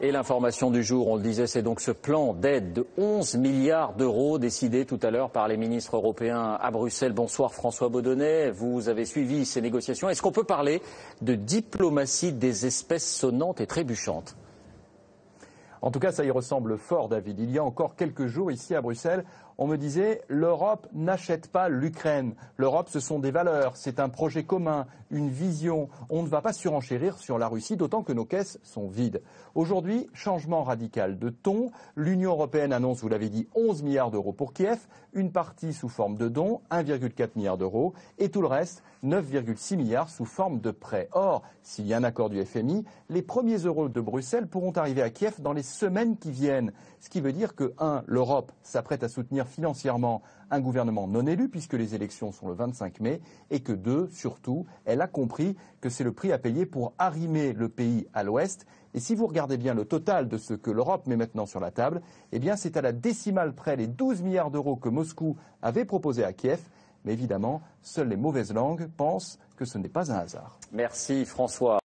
Et l'information du jour, on le disait, c'est donc ce plan d'aide de 11 milliards d'euros décidé tout à l'heure par les ministres européens à Bruxelles. Bonsoir François Baudonnet, vous avez suivi ces négociations. Est-ce qu'on peut parler de diplomatie des espèces sonnantes et trébuchantes ? En tout cas, ça y ressemble fort, David. Il y a encore quelques jours, ici à Bruxelles, on me disait « l'Europe n'achète pas l'Ukraine. L'Europe, ce sont des valeurs, c'est un projet commun, une vision. On ne va pas surenchérir sur la Russie, d'autant que nos caisses sont vides. » Aujourd'hui, changement radical de ton. L'Union européenne annonce, vous l'avez dit, 11 milliards d'euros pour Kiev, une partie sous forme de dons, 1,4 milliard d'euros, et tout le reste, 9,6 milliards sous forme de prêts. Or, s'il y a un accord du FMI, les premiers euros de Bruxelles pourront arriver à Kiev dans les semaines qui viennent. Ce qui veut dire que, 1, l'Europe s'apprête à soutenir financièrement un gouvernement non élu, puisque les élections sont le 25 mai, et que 2, surtout, elle a compris que c'est le prix à payer pour arrimer le pays à l'ouest. Et si vous regardez bien le total de ce que l'Europe met maintenant sur la table, eh bien c'est à la décimale près les 12 milliards d'euros que Moscou avait proposé à Kiev. Mais évidemment, seules les mauvaises langues pensent que ce n'est pas un hasard. Merci François.